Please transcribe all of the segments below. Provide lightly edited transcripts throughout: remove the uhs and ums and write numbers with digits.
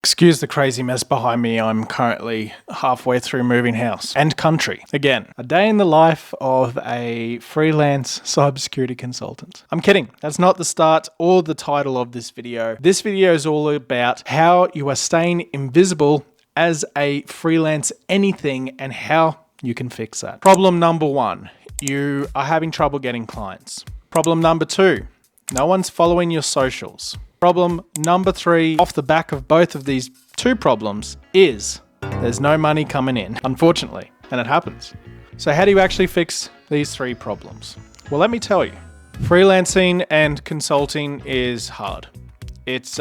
Excuse the crazy mess behind me. I'm currently halfway through moving house and country. Again, a day in the life of a freelance cybersecurity consultant. I'm kidding. That's not the start or the title of this video. This video is all about how you are staying invisible as a freelance anything and how you can fix that. Problem number one, you are having trouble getting clients. Problem number two, no one's following your socials. Problem number three, off the back of both of these two problems, is there's no money coming in, unfortunately, and it happens. So how do you actually fix these three problems? Well, let me tell you, freelancing and consulting is hard. It's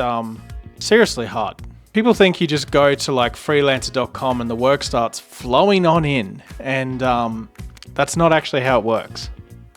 seriously hard. People think you just go to like freelancer.com and the work starts flowing on in, and that's not actually how it works,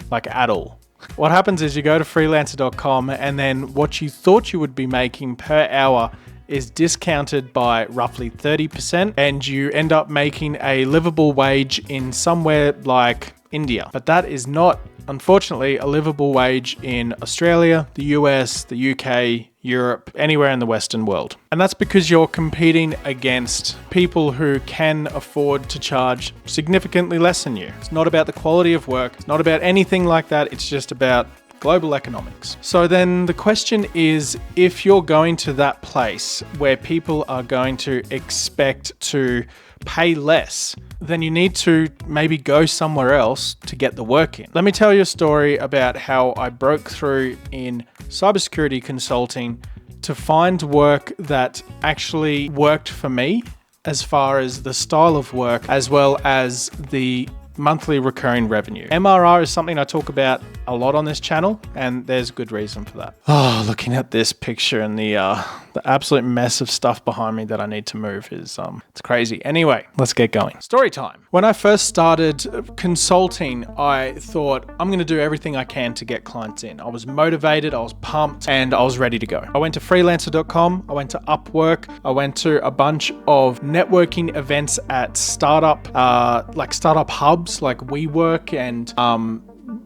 like at all. What happens is you go to freelancer.com and then what you thought you would be making per hour is discounted by roughly 30%, and you end up making a livable wage in somewhere like India. But that is not, unfortunately, a livable wage in Australia, the US, the UK, Europe, anywhere in the Western world. And that's because you're competing against people who can afford to charge significantly less than you. It's not about the quality of work. It's not about anything like that. It's just about global economics. So then the question is, if you're going to that place where people are going to expect to pay less, then you need to maybe go somewhere else to get the work in. Let me tell you a story about how I broke through in cybersecurity consulting to find work that actually worked for me as far as the style of work as well as the monthly recurring revenue. MRR is something I talk about a lot on this channel, and there's good reason for that. Oh, looking at this picture and the absolute mess of stuff behind me that I need to move is it's crazy. Anyway, let's get going. Story time. When I first started consulting, I thought I'm going to do everything I can to get clients in. I was motivated, I was pumped, and I was ready to go. I went to freelancer.com, I went to Upwork, I went to a bunch of networking events at startup hubs like WeWork and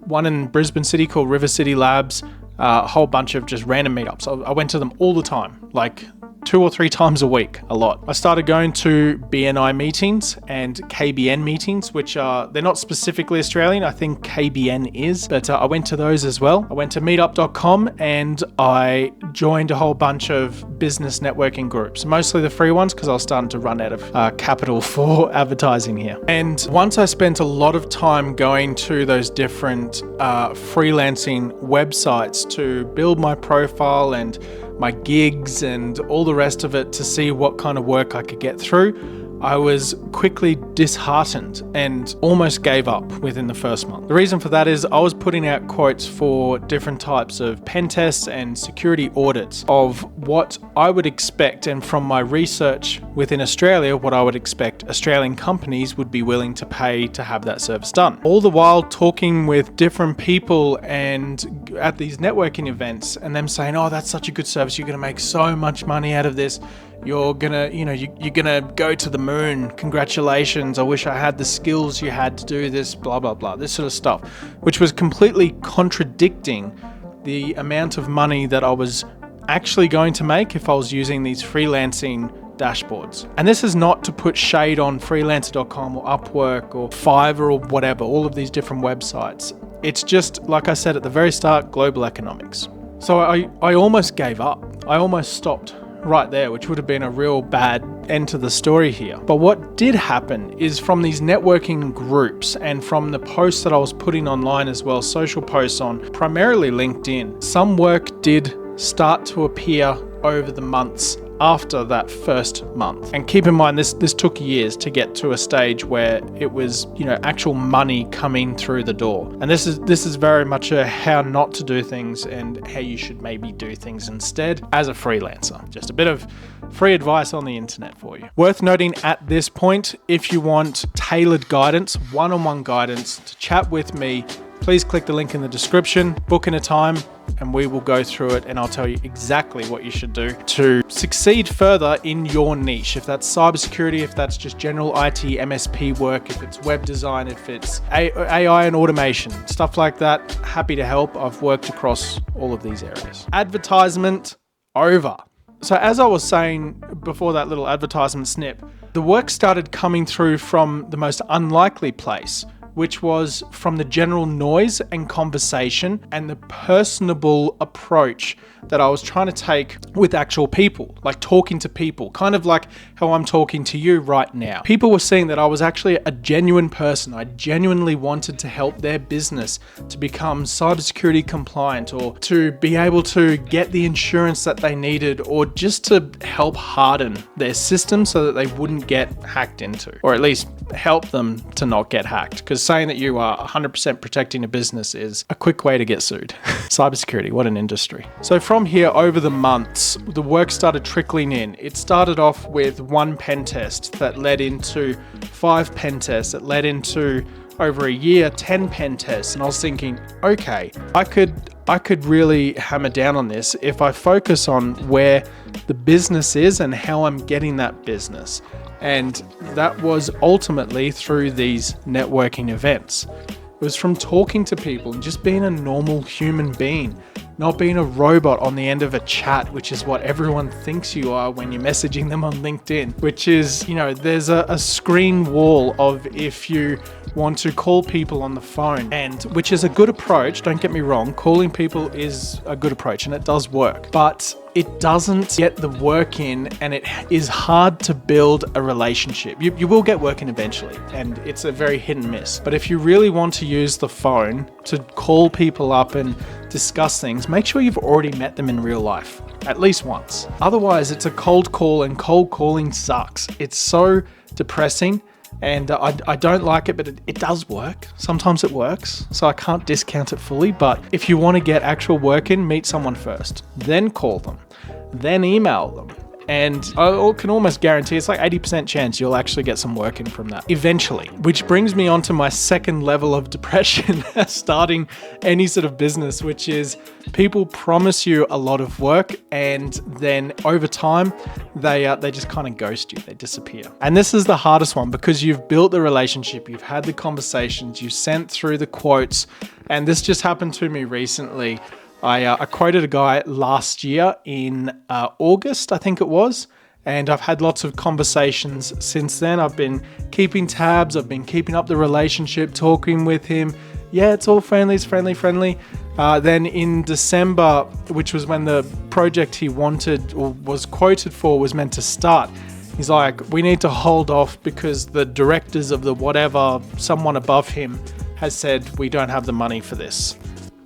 one in Brisbane City called River City Labs, a whole bunch of just random meetups. I went to them all the time, like 2 or 3 times a week, a lot. I started going to BNI meetings and KBN meetings, which they're not specifically Australian. I think KBN is, but I went to those as well. I went to meetup.com and I joined a whole bunch of business networking groups, mostly the free ones because I was starting to run out of capital for advertising here. And once I spent a lot of time going to those different freelancing websites to build my profile and my gigs and all the rest of it to see what kind of work I could get through, I was quickly disheartened and almost gave up within the first month. The reason for that is I was putting out quotes for different types of pen tests and security audits of what I would expect, and from my research within Australia, what I would expect Australian companies would be willing to pay to have that service done. All the while talking with different people and at these networking events and them saying, oh, that's such a good service. You're going to make so much money out of this. You're gonna, you're gonna go to the moon. Congratulations. I wish I had the skills you had to do this, blah, blah, blah, this sort of stuff, which was completely contradicting the amount of money that I was actually going to make if I was using these freelancing dashboards. And this is not to put shade on freelancer.com or Upwork or Fiverr or whatever, all of these different websites. It's just, like I said at the very start, global economics. So I almost gave up. I almost stopped right there, which would have been a real bad end to the story here. But what did happen is from these networking groups and from the posts that I was putting online as well, social posts on primarily LinkedIn, some work did start to appear over the months after that first month. And keep in mind, this took years to get to a stage where it was, actual money coming through the door. And this is very much a how not to do things and how you should maybe do things instead as a freelancer. Just a bit of free advice on the internet for you. Worth noting at this point, if you want tailored guidance, one-on-one guidance to chat with me, please click the link in the description, book in a time, and we will go through it and I'll tell you exactly what you should do to succeed further in your niche. If that's cybersecurity, if that's just general IT, MSP work, if it's web design, if it's AI and automation, stuff like that, happy to help. I've worked across all of these areas. Advertisement over. So as I was saying before that little advertisement snip, the work started coming through from the most unlikely place, which was from the general noise and conversation and the personable approach that I was trying to take with actual people, like talking to people, kind of like how I'm talking to you right now. People were seeing that I was actually a genuine person. I genuinely wanted to help their business to become cybersecurity compliant, or to be able to get the insurance that they needed, or just to help harden their system so that they wouldn't get hacked into, or at least help them to not get hacked. Because saying that you are 100% protecting a business is a quick way to get sued. Cybersecurity, what an industry. So from here, over the months, the work started trickling in. It started off with one pen test that led into 5 pen tests, that led into over a year, 10 pen tests. And I was thinking, okay, I could really hammer down on this if I focus on where the business is and how I'm getting that business. And that was ultimately through these networking events. It was from talking to people and just being a normal human being, not being a robot on the end of a chat, which is what everyone thinks you are when you're messaging them on LinkedIn, which is, there's a screen wall of if you want to call people on the phone, and which is a good approach. Don't get me wrong. Calling people is a good approach and it does work, but it doesn't get the work in, and it is hard to build a relationship. You will get work in eventually, and it's a very hit and miss. But if you really want to use the phone to call people up and discuss things, make sure you've already met them in real life, at least once. Otherwise, it's a cold call, and cold calling sucks. It's so depressing. And I don't like it, but it does work. Sometimes it works, so I can't discount it fully. But if you want to get actual work in, meet someone first, then call them, then email them. And I can almost guarantee it's like 80% chance you'll actually get some work in from that eventually. Which brings me on to my second level of depression starting any sort of business, which is people promise you a lot of work, and then over time they just kind of ghost you. They disappear. And this is the hardest one because you've built the relationship, you've had the conversations, you sent through the quotes, and this just happened to me recently. I quoted a guy last year in August, I think it was, and I've had lots of conversations since then. I've been keeping tabs, I've been keeping up the relationship, talking with him. Yeah, it's all friendly, it's friendly. Then in December, which was when the project he wanted or was quoted for was meant to start, he's like, we need to hold off because the directors of the whatever, someone above him has said we don't have the money for this.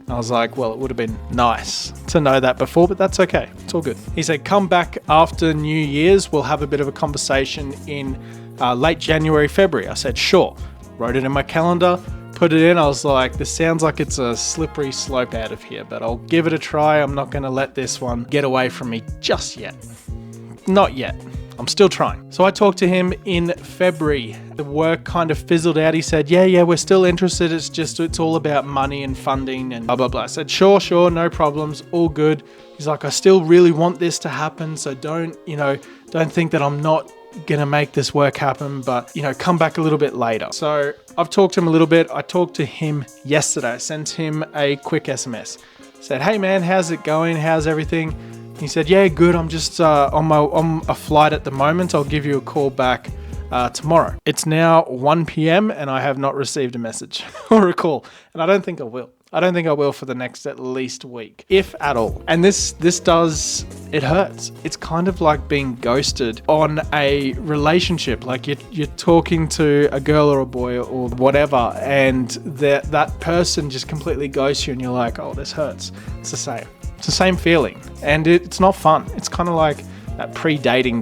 I was like, well, it would have been nice to know that before, but that's okay. It's all good. He said, come back after New Year's. We'll have a bit of a conversation in late January, February. I said, sure. Wrote it in my calendar, put it in. I was like, this sounds like it's a slippery slope out of here, but I'll give it a try. I'm not going to let this one get away from me just yet. Not yet. I'm still trying. So I talked to him in February. The work kind of fizzled out. He said, yeah, we're still interested. It's all about money and funding and blah, blah, blah. I said, sure, no problems. All good. He's like, I still really want this to happen. So don't think that I'm not going to make this work happen, but, come back a little bit later. So I've talked to him a little bit. I talked to him yesterday. I sent him a quick SMS. Said, hey man, how's it going? How's everything? He said, yeah, good. I'm just on a flight at the moment. I'll give you a call back tomorrow. It's now 1 p.m. and I have not received a message or a call. And I don't think I will. I don't think I will for the next at least week, if at all. And this it hurts. It's kind of like being ghosted on a relationship. Like you're talking to a girl or a boy or whatever, and that person just completely ghosts you and you're like, oh, this hurts. It's the same. It's the same feeling, and it's not fun. It's kind of like that pre-dating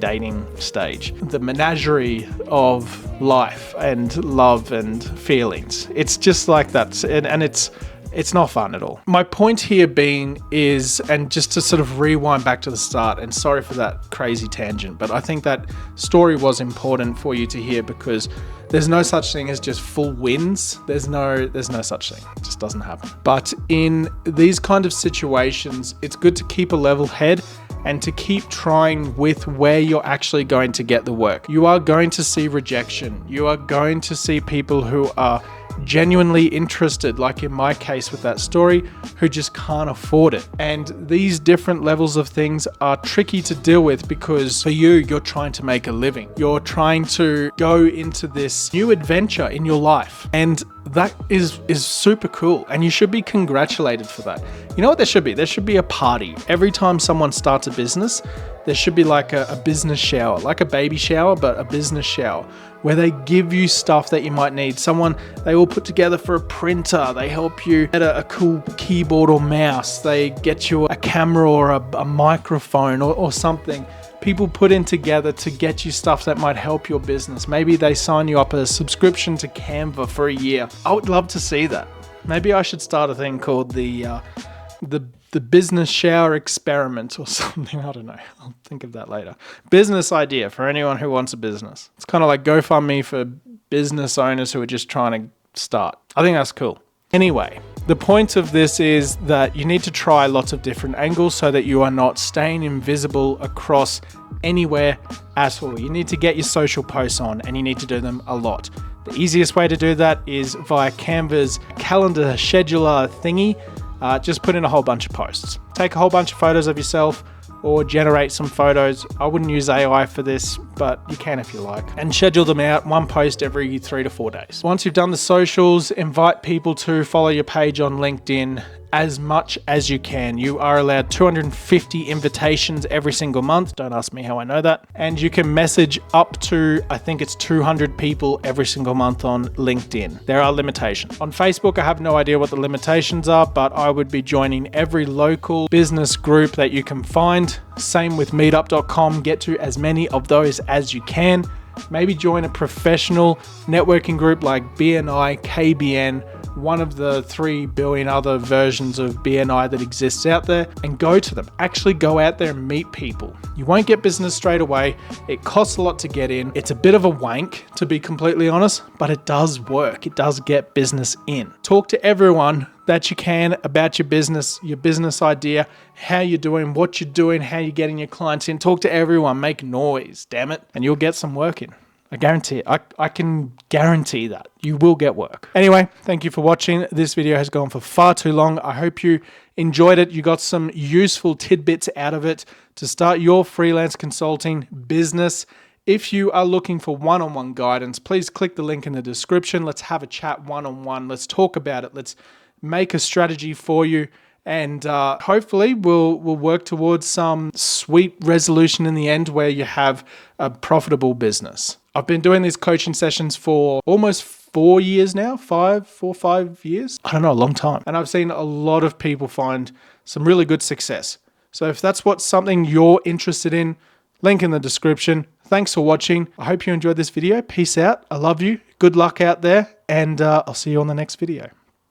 stage, the menagerie of life and love and feelings. It's just like that, and it's not fun at all. My point here being is, and just to sort of rewind back to the start, and sorry for that crazy tangent, but I think that story was important for you to hear because there's no such thing as just full wins. There's no such thing. It just doesn't happen. But in these kind of situations, it's good to keep a level head and to keep trying with where you're actually going to get the work. You are going to see rejection. You are going to see people who are genuinely interested, like in my case with that story, who just can't afford it. And these different levels of things are tricky to deal with because for you, you're trying to make a living. You're trying to go into this new adventure in your life. And that is super cool. And you should be congratulated for that. You know what there should be? There should be a party. Every time someone starts a business, there should be like a business shower, like a baby shower, but a business shower, where they give you stuff that you might need. They all put together for a printer. They help you get a cool keyboard or mouse. They get you a camera or a microphone or something. People put in together to get you stuff that might help your business. Maybe they sign you up a subscription to Canva for a year. I would love to see that. Maybe I should start a thing called the business shower experiment or something. I don't know. I'll think of that later. Business idea for anyone who wants a business. It's kind of like GoFundMe for business owners who are just trying to start. I think that's cool. Anyway, the point of this is that you need to try lots of different angles so that you are not staying invisible across anywhere at all. You need to get your social posts on, and you need to do them a lot. The easiest way to do that is via Canva's calendar scheduler thingy. Just put in a whole bunch of posts. Take a whole bunch of photos of yourself or generate some photos. I wouldn't use AI for this, but you can if you like. And schedule them out, one post every 3 to 4 days. Once you've done the socials, invite people to follow your page on LinkedIn as much as you can. You are allowed 250 invitations every single month. Don't ask me how I know that. And you can message up to, I think it's 200 people every single month on LinkedIn. There are limitations. On Facebook, I have no idea what the limitations are, but I would be joining every local business group that you can find. Same with meetup.com. Get to as many of those as you can. Maybe join a professional networking group like BNI, KBN, one of the 3 billion other versions of BNI that exists out there, and go to them. Actually go out there and meet people. You won't get business straight away. It costs a lot to get in. It's a bit of a wank, to be completely honest, but it does work. It does get business in. Talk to everyone that you can about your business idea, how you're doing, what you're doing, how you're getting your clients in. Talk to everyone, make noise, damn it, and you'll get some work in. I guarantee it. I can guarantee that. You will get work. Anyway, thank you for watching. This video has gone for far too long. I hope you enjoyed it. You got some useful tidbits out of it to start your freelance consulting business. If you are looking for one-on-one guidance, please click the link in the description. Let's have a chat one-on-one. Let's talk about it. Let's make a strategy for you. And hopefully we'll work towards some sweet resolution in the end where you have a profitable business. I've been doing these coaching sessions for almost 4 years now, 5 years. I don't know, a long time. And I've seen a lot of people find some really good success. So if that's something you're interested in, link in the description. Thanks for watching. I hope you enjoyed this video. Peace out. I love you. Good luck out there. And I'll see you on the next video.